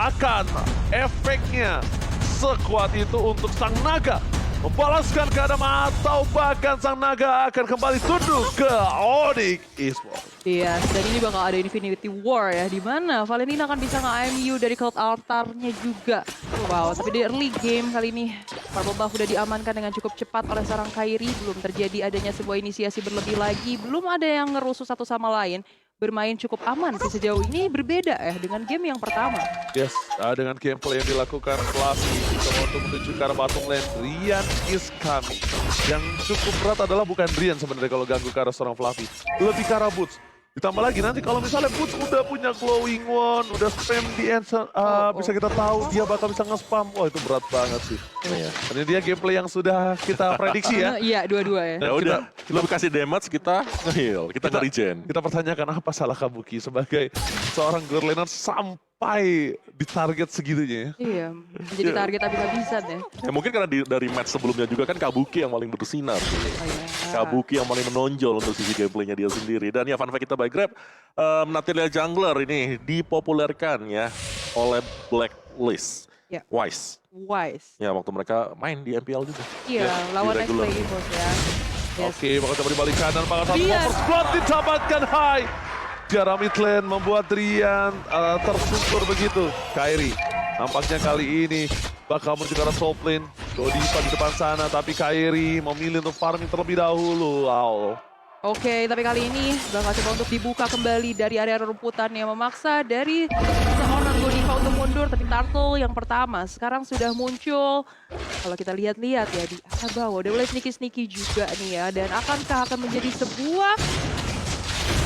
akan efeknya sekuat itu untuk sang naga membalaskan keadaan atau bahkan sang naga akan kembali tunduk ke Onyx Esports. Iya, dan ini bakal ada Infinity War ya, di mana Valentina akan bisa nge-IMU dari Cloud Altar-nya juga. Wow, tapi di early game kali ini, Purple Buff udah diamankan dengan cukup cepat oleh seorang Kairi. Belum terjadi adanya sebuah inisiasi berlebih lagi, belum ada yang ngerusuh satu sama lain. Bermain cukup aman sih sejauh ini, berbeda ya dengan game yang pertama. Yes, dengan gameplay yang dilakukan Fluffy untuk menuju ke arah bottom lane, Rian is coming. Yang cukup berat adalah bukan Rian sebenarnya kalau ganggu ke arah seorang Fluffy, lebih ke arah Boots. Ditambah lagi nanti kalau misalnya Boots udah punya glowing one, udah spam di answer, bisa kita tahu dia bakal bisa nge-spam. Wah itu berat banget sih. Ini dia gameplay yang sudah kita prediksi ya. Iya, dua-dua ya. Ya udah, lu kasih damage, kita nge-heal, kita nge-regen. Kita pertanyakan apa salah Kabuki sebagai seorang gold laner sampai di target segitunya ya. Iya, menjadi target habis-habisan ya. Ya mungkin karena dari match sebelumnya juga kan Kabuki yang paling bersinar. Oh, iya. Kabuki yang paling menonjol untuk sisi gameplaynya dia sendiri. Dan ya fun fact kita by Grab, Natalia Jungler ini dipopulerkan ya oleh Blacklist. Ya. Wise. Ya waktu mereka main di MPL juga. Iya, Ya, lawan di Next regular. Play Evos ya. Yes. Oke, bakal coba dibalik kanan, bakal satu Rian. first blood didapatkan high. Di arah mid lane membuat Rian tersungkur begitu. Kairi nampaknya kali ini bakal menuju ke arah top lane. Godiva di depan sana, tapi Kairi memilih untuk farming terlebih dahulu. Wow. Oke, tapi kali ini bakal coba untuk dibuka kembali dari area rumputan yang memaksa dari seorang Godiva untuk mundur. Tapi Turtle yang pertama sekarang sudah muncul. Kalau kita lihat-lihat ya di arah bawah, udah mulai sneaky-sneaky juga nih ya. Dan akankah akan menjadi sebuah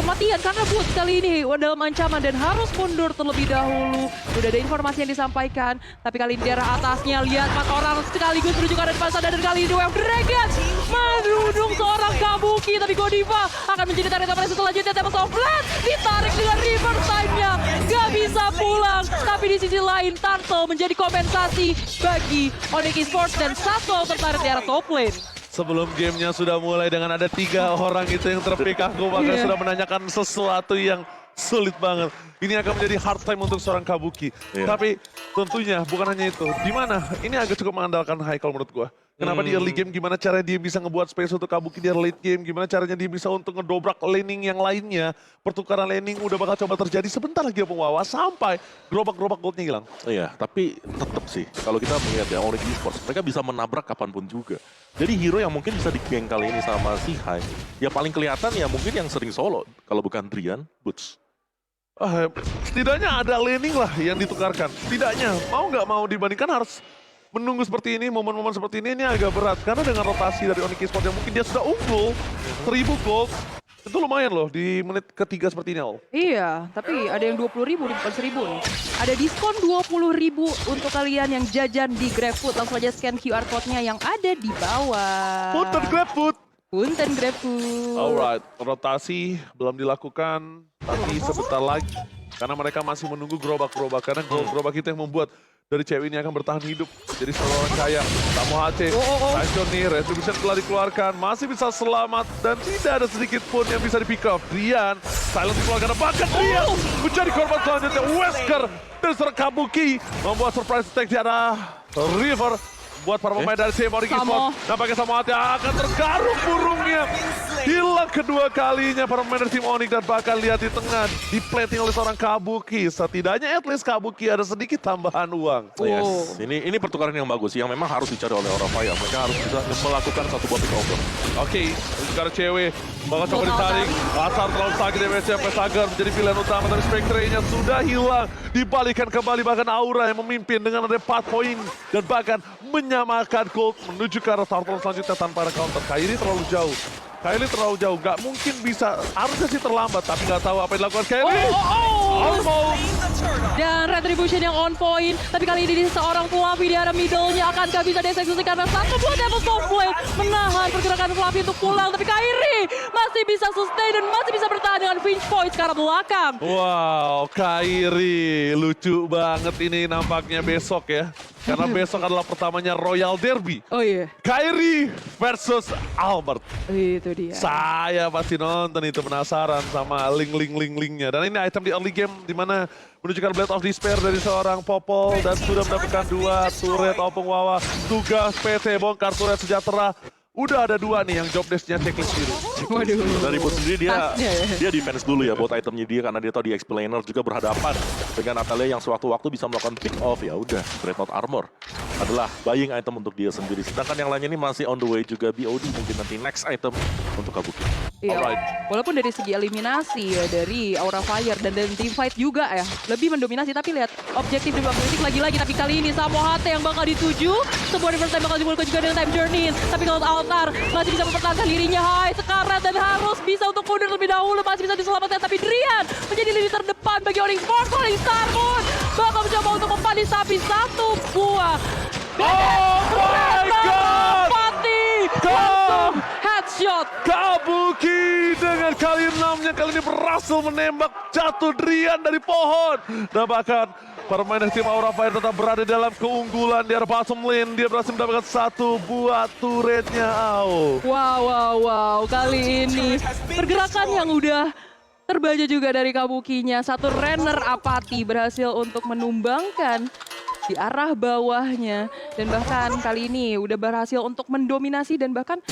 kematian karena Boots kali ini dalam ancaman dan harus mundur terlebih dahulu. Udah ada informasi yang disampaikan, tapi kali ini di arah atasnya lihat 4 orang sekaligus menuju ke arah depan sana dan kali ini Wave Dragon menudung seorang Kabuki, tapi Godiva akan menjadi tarik kembali selanjutnya. Tempest of Blast ditarik dengan reverse time-nya, gak bisa pulang. Tapi di sisi lain Turtle menjadi kompensasi bagi Onyx Esports dan satu tertarik di arah top lane. Sebelum gamenya sudah mulai dengan ada 3 orang itu yang terpick, aku bahkan sudah menanyakan sesuatu yang sulit banget. Ini akan menjadi hard time untuk seorang Kabuki. Tapi tentunya bukan hanya itu. Dimana ini agak cukup mengandalkan Haikal menurut gua. Kenapa di early game, gimana caranya dia bisa ngebuat space untuk Kabuki di late game, gimana caranya dia bisa untuk ngedobrak laning yang lainnya. Pertukaran laning udah bakal coba terjadi sebentar lagi ya Pengwawa, sampai gerobak-gerobak goldnya hilang. Iya, tapi tetap sih kalau kita melihat ya Onyx Esports, mereka bisa menabrak kapanpun juga. Jadi hero yang mungkin bisa di-gank kali ini sama si Hai, ya paling kelihatan ya mungkin yang sering solo, kalau bukan Rian, Boots. Setidaknya ada laning lah yang ditukarkan. Setidaknya mau nggak mau dibandingkan harus menunggu seperti ini, momen-momen seperti ini agak berat. Karena dengan rotasi dari Onyx Esports yang mungkin dia sudah unggul, 1000 gold, itu lumayan loh di menit ketiga seperti ini Al. Iya, tapi ada yang 20.000 bukan 1.000 nih. Ada diskon 20.000 untuk kalian yang jajan di GrabFood. Langsung aja scan QR code-nya yang ada di bawah. Punten GrabFood. Punten GrabFood. Alright, rotasi belum dilakukan, tapi sebentar lagi. Karena mereka masih menunggu gerobak-gerobak. Karena gerobak itu yang membuat dari cewek ini akan bertahan hidup. Jadi seorang kaya, Tamu HC, Tyson nih, Retribution telah dikeluarkan. Masih bisa selamat dan tidak ada sedikit pun yang bisa di-pick off. Rian, Silent dikeluarkan, bahkan Rian menjadi korban selanjutnya. Wesker dari seorang Kabuki membuat surprise attack di arah River. Buat para pemain dari tim Onyx Esports, nampaknya sama hati akan tergaruk burungnya. Hilang kedua kalinya para pemain dari tim Onyx dan bahkan lihat di tengah diplating oleh seorang Kabuki. Setidaknya at least Kabuki ada sedikit tambahan uang. Yes. Ini pertukaran yang bagus yang memang harus dicari oleh orang kaya. Mereka harus bisa melakukan satu buah pick over. Oke, sekarang cewek bakal coba ditarik. Asar terlalu sakit DMC sampai Sagar menjadi pilihan utama, tapi Spectre-nya sudah hilang. Dibalikan kembali bahkan Aura yang memimpin dengan ada 4 poin dan bahkan menyamakan gold menuju ke arah Turtle selanjutnya tanpa ada counter. Kairi terlalu jauh. Kairi terlalu jauh, gak mungkin bisa, harusnya sih terlambat, tapi gak tahu apa yang dilakukan Kairi. Almost. Dan Retribution yang on point, tapi kali ini seorang Fluffy di arah middle-nya akankah bisa dieksekusi karena satu buah Tempest of Blade menahan pergerakan Fluffy untuk pulang, tapi Kairi masih bisa sustain dan masih bisa bertahan dengan pinch point ke arah belakang. Wow, Kairi lucu banget ini nampaknya besok ya. Karena besok adalah pertamanya Royal Derby. Oh iya, Kairi versus Albert. itu dia. Saya pasti nonton itu, penasaran sama link-nya. Dan ini item di early game di mana menunjukkan Blade of Despair dari seorang Popol dan sudah mendapatkan 2 turret Opung Wawa. Tugas PT bongkar turret sejahtera. Udah ada 2 nih yang job desk-nya checklist biru. Waduh. Dari bot sendiri Tasnya ya. dia defense dulu ya buat itemnya dia karena dia tahu di explainer juga berhadapan dengan Natalia yang sewaktu-waktu bisa melakukan pick off. Ya udah, Dreadnought Armor adalah buying item untuk dia sendiri. Sedangkan yang lainnya ini masih on the way juga, BOD mungkin nanti next item untuk Kabuki. Iya, Alright. walaupun dari segi eliminasi ya dari Aura Fire dan dari team fight juga ya lebih mendominasi, tapi lihat objektif di politik lagi-lagi, tapi kali ini Samo Hate yang bakal dituju, sebuah reverse time bakal dimulai juga dengan time journey, tapi kalau Altar masih bisa mempertahankan dirinya, Hai sekarat dan harus bisa untuk mundur lebih dahulu, masih bisa diselamatkan, tapi Drian menjadi lini terdepan bagi Onyx Force. Onyx Star pun bakal mencoba untuk mempanis tapi 1 buah. Oh my God! Pati Go! langsung headshot. Kabuki dengan kali 6-nya kali ini berhasil menembak jatuh Drian dari pohon. Dan bahkan permainan tim Aura Fire tetap berada dalam keunggulan di arah bottom lane. Dia berhasil mendapatkan 1 buah turretnya. Wow. Kali ini pergerakan yang udah terbaca juga dari Kabukinya. 1 runner apati berhasil untuk menumbangkan di arah bawahnya. Dan bahkan kali ini udah berhasil untuk mendominasi dan bahkan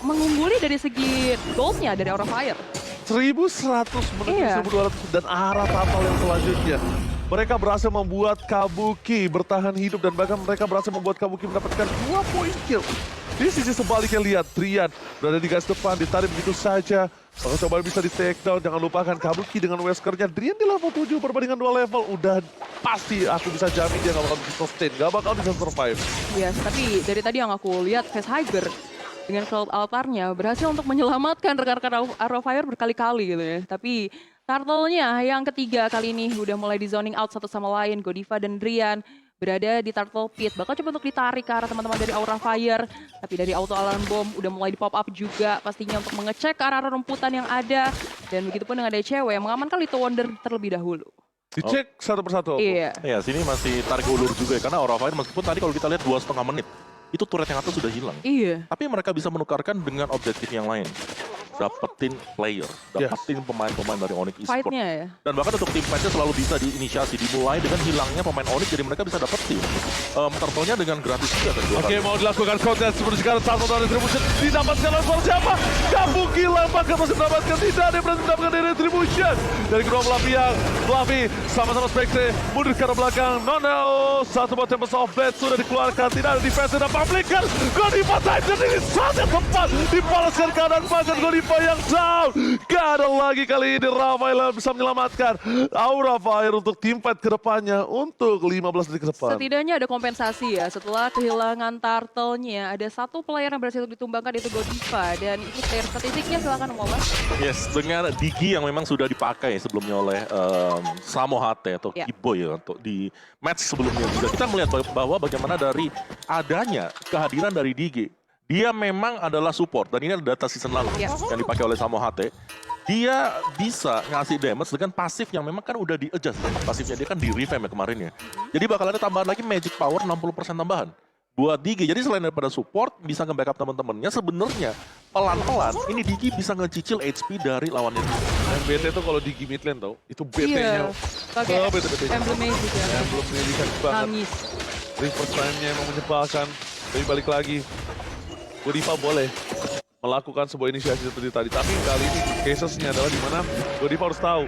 mengungguli dari segi goals-nya dari Aura Fire. 1100 menuju Iya. 1200 dan arah total yang selanjutnya. Mereka berhasil membuat Kabuki bertahan hidup dan bahkan mereka berhasil membuat Kabuki mendapatkan 2 poin kill. Di sisi sebaliknya lihat Drian berada di garis depan, ditarik begitu saja. Maka coba bisa di take down, jangan lupakan Kabuki dengan Weskernya. Drian di level 7 perbandingan 2 level. Udah pasti aku bisa jamin dia gak bakal bisa sustain, gak bakal bisa survive. Yes, tapi dari tadi yang aku lihat Facehugger dengan Cloud Altarnya berhasil untuk menyelamatkan rekan-rekan Aura Fire berkali-kali gitu ya. Tapi Turtle-nya yang ketiga kali ini udah mulai di zoning out satu sama lain. Godiva dan Drian berada di Turtle Pit. Bakal coba untuk ditarik ke arah teman-teman dari Aura Fire. Tapi dari Auto Alarm Bomb udah mulai di pop up juga pastinya untuk mengecek ke arah rumputan yang ada. Dan begitupun dengan ada cewek yang mengamankan Little Wonder terlebih dahulu. Dicek satu persatu. Iya. Ya sini masih tarik ulur juga ya karena Aura Fire meskipun tadi kalau kita lihat 2,5 menit itu turret yang atas sudah hilang. Iya. Tapi mereka bisa menukarkan dengan objektif yang lain. Dapetin player, dapetin pemain-pemain dari Onyx Esports. Fight-nya ya. Dan bahkan untuk tim fightnya selalu bisa diinisiasi, dimulai dengan hilangnya pemain Onyx, jadi mereka bisa dapetin turtle-nya dengan gratis juga. Oke, mau dilakukan konten seperti sekarang satu dari Retribution didapatkan oleh siapa? Kabuki lampaknya masih mendapatkan, tidak ada yang berhasil mendapatkan dari Retribution. Dari kedua belah pihak, Fluffy sama-sama Spectre mundur ke arah belakang. No, satu buat Tempest of Blade sudah dikeluarkan, tidak ada defense dan publikan. Godiva Titan ini saat yang tepat dibalaskan keadaan bahkan Godiva yang down. Gak ada lagi kali ini Rafael bisa menyelamatkan Aura Fire untuk tim fight ke depannya untuk 15 detik ke depan. Setidaknya ada kompensasi ya setelah kehilangan Turtle-nya. Ada 1 player yang berhasil ditumbangkan yaitu Godiva. Dan itu player statistiknya silakan Mola. Yes, dengan Digi yang memang sudah dipakai sebelumnya oleh Samo Hate atau Ya. Kiboy ya, untuk di match sebelumnya juga. Kita melihat bahwa bagaimana dari adanya kehadiran dari Digi, dia memang adalah support dan ini ada data season lalu Ya. yang dipakai oleh Samo Hate. Dia bisa ngasih damage dengan pasif yang memang kan udah di-adjust. Pasifnya dia kan di-revamp ya kemarin ya. Jadi bakal ada tambahan lagi magic power 60% tambahan buat Digi. Jadi selain daripada support, bisa nge-backup teman-temannya, sebenarnya pelan-pelan ini Digi bisa ngecicil HP dari lawannya. Dan BT tuh kalau di mid lane tau, itu Iya. BT-nya. Pakai BT-nya. emblem magic ya. Belum menyedihkan banget. Nangis. Reverse time-nya emang menyebalkan. Tapi balik lagi, Godiva boleh melakukan sebuah inisiasi seperti tadi. Tapi kali ini cases-nya adalah di mana Godiva harus tahu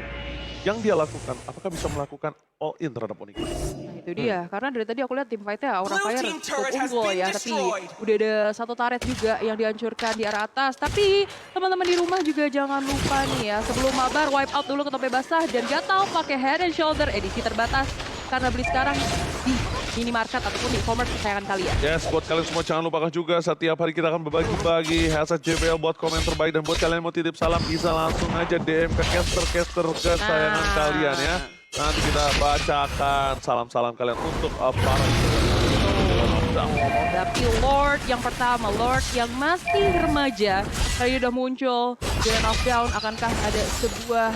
yang dia lakukan, apakah bisa melakukan all in terhadap Onyx. Nah itu dia, karena dari tadi aku lihat tim fight-nya Aura Fire cukup unggul ya, tapi udah ada 1 turret juga yang dihancurkan di arah atas. Tapi teman-teman di rumah juga jangan lupa nih ya, sebelum mabar wipe out dulu ke tope basah dan gatal pakai head and shoulder edisi terbatas. Karena beli sekarang di minimarket ataupun di e-commerce kesayangan kalian. Yes, buat kalian semua jangan lupakan juga setiap hari kita akan berbagi-bagi hashtag JBL buat komen terbaik. Dan buat kalian yang mau titip salam bisa langsung aja DM ke caster-caster kesayangan kalian ya. Nanti kita bacakan salam-salam kalian untuk para Tapi Lord yang pertama, Lord yang masih remaja, kali ini udah muncul. Grand of Down, akankah ada sebuah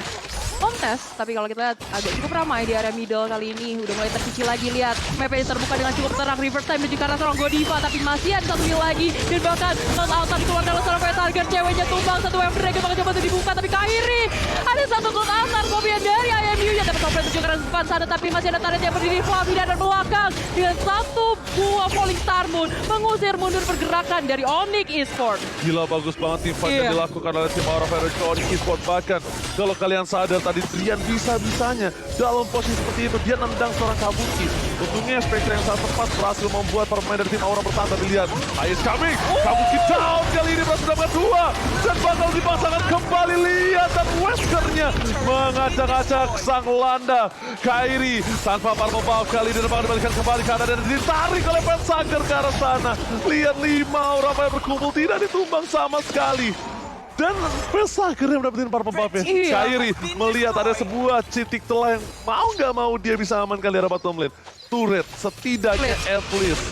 kontes, tapi kalau kita lihat agak cukup ramai di area middle kali ini. Udah mulai terkikis lagi, lihat mapnya terbuka dengan cukup terang. River Time dan juga arah seorang Godiva, tapi masih ada satu heal lagi. Dan bahkan Cloud Altar keluar dalam seorang target, ceweknya tumbang. Satu wave drag bakal coba untuk dibuka, tapi Kairi ada satu Cloud Altar kopian dari IMU yang dapat sampai tujuh keras depan sana, tapi masih ada target yang berdiri Flavi dan belakang dengan satu buah Falling Star Moon mengusir mundur pergerakan dari Onyx Esports. Gila bagus banget tim fight yang dilakukan oleh tim Aura Fire Onyx Esports. Bahkan kalau kalian sadar tadi Drian bisa-bisanya dalam posisi seperti itu dia nendang seorang Kabuki. Untungnya Spectre yang sangat tepat berhasil membuat para pemain dari tim Aura bertahan. Tapi lihat, Ice coming, Kabuki down kali ini berhasil dapat dua dan bakal dipasangkan kembali. Lihat dan Weskernya mengacak-acak sang Landa. Kairi tanpa Parmo Buff kali ini bakal dibalikan kembali ke dan ditarik oleh Pensager ke arah sana. Lihat 5 Aura Fire berkumpul tidak ditumbang sama sekali. Dan Pensager yang mendapatkan para pembuffnya. Kairi melihat ada sebuah titik telah yang mau nggak mau dia bisa amankan di arah bottom lane. Turret setidaknya at least.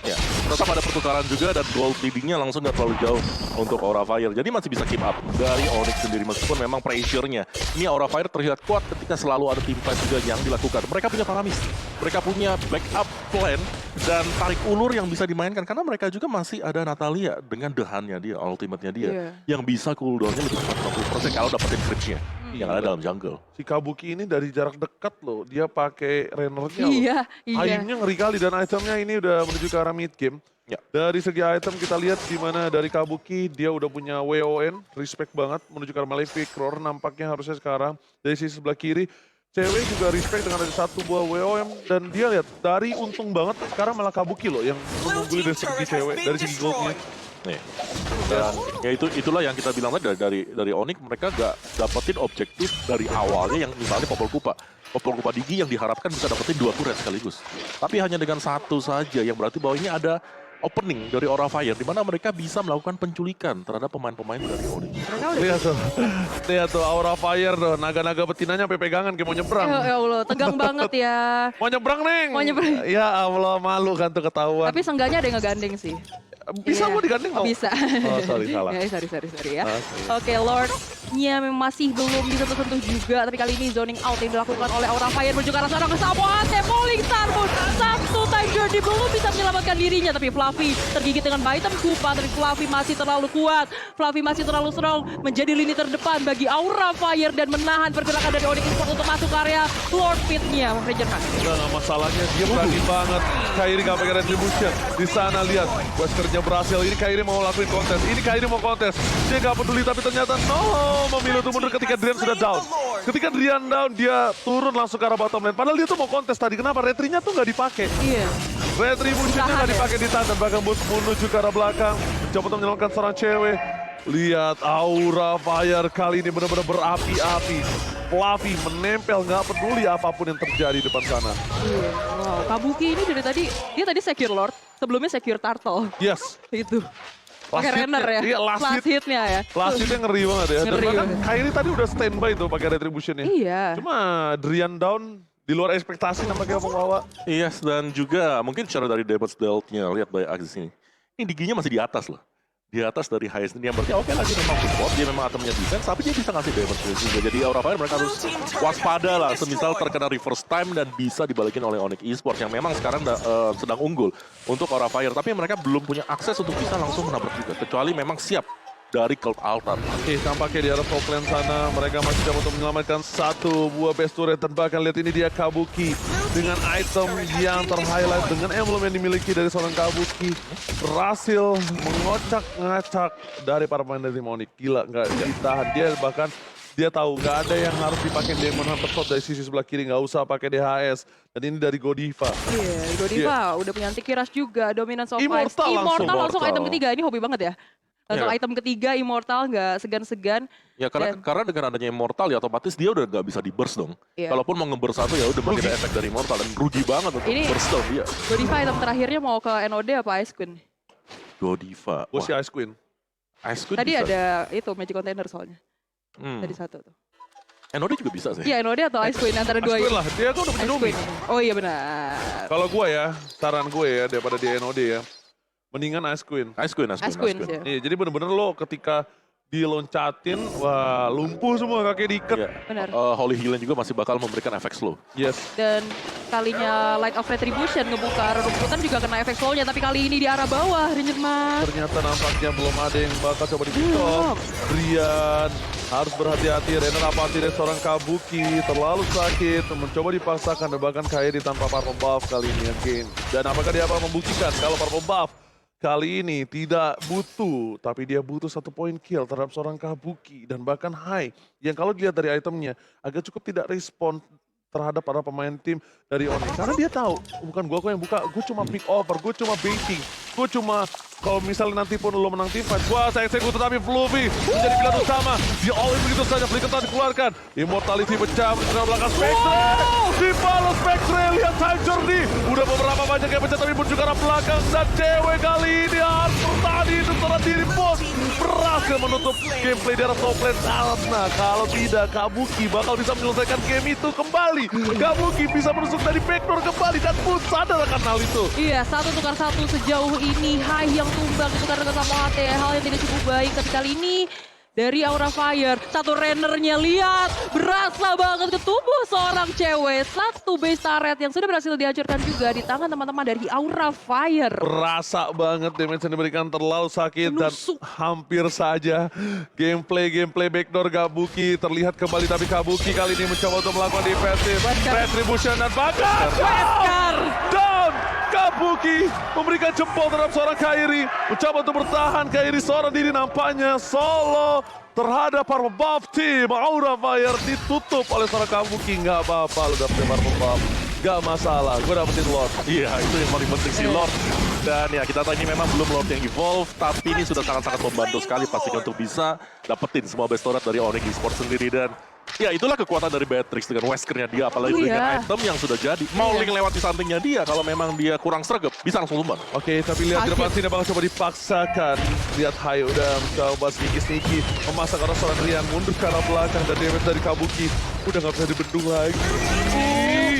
Ya, tetap ada pertukaran juga dan gold leadingnya langsung nggak terlalu jauh untuk Aura Fire. Jadi masih bisa keep up dari Onyx sendiri meskipun memang pressure-nya. Ini Aura Fire terlihat kuat ketika selalu ada team fight juga yang dilakukan. Mereka punya Paramis, mereka punya backup plan dan tarik ulur yang bisa dimainkan karena mereka juga masih ada Natalia dengan dehannya dia, ultimate-nya dia yang bisa cooldown-nya lebih cepat 50% kalau dapetin creep-nya yang ada dalam jungle. Si Kabuki ini dari jarak dekat loh, dia pakai Renner-nya loh. Iya. Aimnya ngeri kali dan itemnya ini udah menuju ke arah mid game. Ya. Dari segi item kita lihat gimana dari Kabuki, dia udah punya WON, respect banget menuju ke arah Malefic. Roar nampaknya harusnya sekarang dari sisi sebelah kiri. Cewek juga respect dengan ada satu buah WOM dan dia lihat dari untung banget sekarang malah Kabuki loh yang mengungguli dari segi cewek, dari segi goldnya. Nih. Dan ya itulah yang kita bilang tadi dari Onyx mereka gak dapetin objektif dari awalnya yang misalnya Popol Kupa Digi yang diharapkan bisa dapetin 2 turret sekaligus. Tapi hanya dengan satu saja yang berarti bahwa ini ada opening dari Aura Fire di mana mereka bisa melakukan penculikan terhadap pemain-pemain dari Onyx. Lihat tuh Aura Fire tuh, naga-naga betinanya sampai pegangan kayak mau nyebrang. Ya Allah, tegang banget ya. Mau nyebrang, Neng. Mau nyebrang. Ya Allah, malu kan tuh ketahuan. Tapi seenggaknya ada yang ngegandeng sih. Bisa mau digandeng mau? Bisa. Oh sorry, salah. Ya, sorry ya. Oke, Lord-nya masih belum bisa tersentuh juga. Tapi kali ini zoning out yang dilakukan oleh Aura Fire menuju ke arah sana ke Samoate. Falling Star Moon. Satu time journey belum bisa menyelamatkan dirinya. Tapi Fluffy tergigit dengan Baitem Kupa. Tapi Fluffy masih terlalu kuat. Fluffy masih terlalu strong. Menjadi lini terdepan bagi Aura Fire. Dan menahan pergerakan dari Onyx Esports untuk masuk ke area Lord Pit-nya. Manajerkan. Nah, masalahnya dia berani banget. Kairi gak pakai retribution. Di sana lihat, Weskernya berhasil. Ini Kairi mau lakuin kontes. Ini Kairi mau kontes. Dia gak peduli tapi ternyata memilih untuk mundur ketika Drian sudah down. Ketika Drian down, dia turun langsung ke arah bottom lane. Padahal dia tuh mau kontes tadi. Kenapa? Retrinya tuh gak dipakai. Iya. Retributionnya gak dipakai di tangan. Bahkan menuju ke arah belakang. Mencoba untuk menyelamatkan seorang cewek. Lihat Aura Fire kali ini benar-benar berapi-api. Fluffy menempel, nggak peduli apapun yang terjadi di depan sana. Wow, Kabuki ini dari tadi, dia tadi secure Lord, sebelumnya secure Turtle. Yes. Itu. Pakai Renner ya? Iya, last hit-nya ya? Last hitnya ngeri banget ya. Dan Ngeri bahkan banget. Kairi tadi udah standby tuh pakai retributionnya. Iya. Cuma Drian down di luar ekspektasi nampaknya pembawa. Yes, dan juga mungkin secara dari damage dealt-nya lihat by Axis ini. Ini diginya masih di atas loh. Di atas dari highest ini yang berarti oke lagi memang support, dia memang atomnya defense, tapi dia bisa ngasih damage juga. Jadi Aura Fire mereka harus waspada lah, semisal terkena reverse time dan bisa dibalikin oleh Onyx Esports yang memang sekarang sedang unggul untuk Aura Fire. Tapi mereka belum punya akses untuk bisa langsung menabrak juga, kecuali memang siap dari Cloud Altar. Oke, tampaknya di arah top lane sana mereka masih coba untuk menyelamatkan satu buah best turret. Dan bahkan lihat ini dia Kabuki dengan item yang terhighlight dengan emblem yang dimiliki dari seorang Kabuki berhasil mengocak-ngacak dari para pemain dari Onyx. Gila, nggak ditahan. Dia bahkan dia tahu nggak ada yang harus dipakai Demon Hunter Sword dari sisi sebelah kiri, nggak usah pakai DHS. Dan ini dari Godiva. Iya, Godiva udah punya anti-kiras juga, Dominance of Ice. Immortal langsung item ketiga, ini hobi banget ya. Langsung item ketiga, Immortal, nggak segan-segan. Ya karena dengan adanya Immortal ya otomatis dia udah nggak bisa di-burst dong. Iya. Kalaupun mau nge-burst satu ya udah pakai efek dari Immortal dan rugi banget untuk burst dong dia. Godiva item terakhirnya mau ke NOD apa Ice Queen? Godiva. Gue si Ice Queen. Ice Queen Tadi bisa. ada itu Magic Container soalnya. Tadi satu tuh. NOD juga bisa sih. Iya, NOD atau Ice Queen antara dua Ice ini. Queen lah, dia kan udah punya Ice Domi. Queen. Oh iya benar. Kalau gue ya, saran gue ya daripada di NOD ya, mendingan Ice Queen. Ice Queen. Ice Queen ya. Iya, jadi bener-bener lo ketika diloncatin, wah lumpuh semua kaki diikat. Iya. Benar. Holy Healing juga masih bakal memberikan efek slow. Yes. Dan kalinya Light of Retribution ngebuka arah rumputan juga kena efek slownya. Tapi kali ini di arah bawah, Ranger Mas. Ternyata nampaknya belum ada yang bakal coba dipitok. Brian harus berhati-hati. Renner apati dari seorang Kabuki terlalu sakit. Mencoba dipaksakan dan bahkan Kairi tanpa purple buff kali ini again. Dan apakah dia akan membuktikan kalau purple buff kali ini tidak butuh, tapi dia butuh 1 poin kill terhadap seorang Kabuki dan bahkan Hai yang kalau dilihat dari itemnya agak cukup tidak respon terhadap para pemain tim dari Onyx. Karena dia tahu, bukan gua kok yang buka, gue cuma pick over, gue cuma baiting, gue cuma kalau misalnya nanti pun lo menang tim fight, gua saya eksekusi tapi Fluffy menjadi pilihan utama. Dia all in begitu saja, Flicker dikeluarkan. Immortality pecah, menyerang belakang Spectre. Dibalas Spectre, lihat time journey. Udah beberapa banyak yang pecah tapi pun juga arah belakang. Dan cewek kali ini harus bertahan hidup setelah diri bos. Berhasil menutup gameplay di arah top lane. Nah kalau tidak, Kabuki bakal bisa menyelesaikan game itu kembali. Kabuki bisa menusuk dari backdoor kembali dan pun sadar akan hal itu. Iya, 1 tukar 1 sejauh ini. Hai yang tumbang itu karena sama HT. Hal yang tidak cukup baik. Tapi kali ini dari Aura Fire, 1 Rennernya lihat. Berasa banget ke tubuh seorang cewek. 1 base turret yang sudah berhasil dihancurkan juga di tangan teman-teman dari Aura Fire. Berasa banget damage yang diberikan terlalu sakit dan Menusuk. hampir saja gameplay backdoor Kabuki terlihat kembali tapi Kabuki kali ini mencoba untuk melakukan defensive retribution dan bahkan Wesker! down. Kabuki memberikan jempol terhadap seorang Kairi, mencoba untuk bertahan. Kairi seorang diri nampaknya solo terhadap para buff tim Aura Fire ditutup oleh seorang Kabuki. Nggak apa-apa lu dapetin purple buff, nggak masalah, gue dapetin Lord. Iya, itu yang paling penting si Lord. Dan ya kita tahu ini memang belum Lord yang evolve, tapi ini sudah sangat-sangat membantu sekali pastikan untuk bisa dapetin semua best turret dari Onyx Esports sendiri. Dan ya itulah kekuatan dari Beatrix dengan Weskernya dia, apalagi dengan item yang sudah jadi. Mau link lewat di sampingnya dia, kalau memang dia kurang sregep, bisa langsung tumbang. Oke, tapi lihat di depan sini bakal coba dipaksakan. Lihat Hai udah mencoba sneaky memasang arah seorang Rian mundur ke arah belakang dan damage dari Kabuki udah nggak bisa dibendung lagi.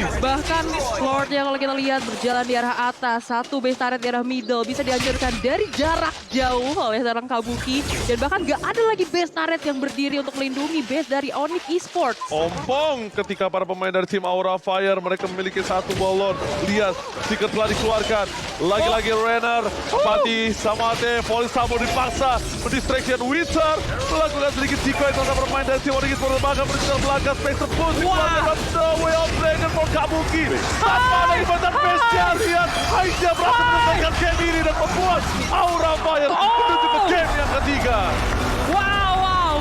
Bahkan Lord yang kalau kita lihat berjalan di arah atas, 1 base turret di arah middle bisa dihancurkan dari jarak jauh oleh seorang Kabuki. Dan bahkan gak ada lagi base turret yang berdiri untuk melindungi base dari Onyx Esports. Ompong ketika para pemain dari tim Aura Fire mereka memiliki 1 ballon. Lihat, Secret telah dikeluarkan. Lagi-lagi Renner, Pati, Samate, Volley Sabo dipaksa. Mendistraction Wizard melakukan sedikit decoy terhadap pemain dari tim Onyx Esports. Bahkan berjalan belakang, Spectre pun dikeluarkan. The Way of Dragon for Kabuki. Tanpa ada ibatan base-nya, lihat Hai-nya berhasil menyelesaikan game ini dan membuat Aura Fire menuju ke game yang ketiga. Wow.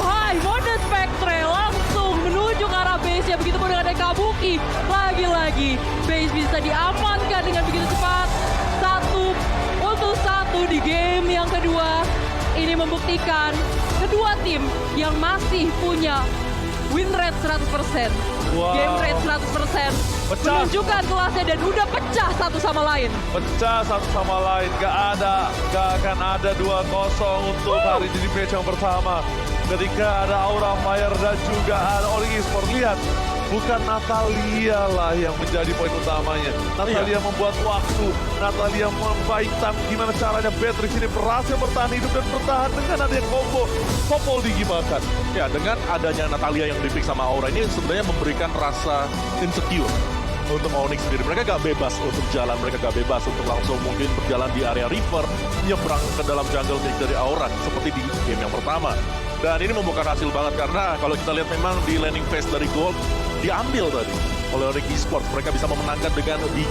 Hai, mode Spectre langsung menuju ke arah base-nya. Begitu pun dengan Kabuki. Lagi-lagi base bisa diamankan dengan begitu cepat. 1-1 di game yang kedua. Ini membuktikan kedua tim yang masih punya win rate 100%. Wow. Game rate 100%. Pecah. Menunjukkan kelasnya dan udah pecah satu sama lain. Pecah satu sama lain, gak akan ada 2-0 untuk hari ini di match yang pertama. Ketika ada Aura Fire dan juga ada Onyx Esports, lihat bukan Natalia lah yang menjadi poin utamanya. Natalia membuat waktu, Natalia membaikkan gimana caranya Beatrix ini berhasil bertahan hidup dan bertahan dengan adanya combo Popol digimakan. Ya, dengan adanya Natalia yang di-pick sama Aura ini sebenarnya memberikan rasa insecure untuk Onyx sendiri. Mereka gak bebas untuk jalan, mereka gak bebas untuk langsung mungkin berjalan di area river, nyebrang ke dalam jungle milik dari Aura, seperti di game yang pertama. Dan ini membuka hasil banget karena kalau kita lihat memang di landing phase dari Gold, diambil tadi oleh Onyx Esports. Mereka bisa memenangkan dengan gigi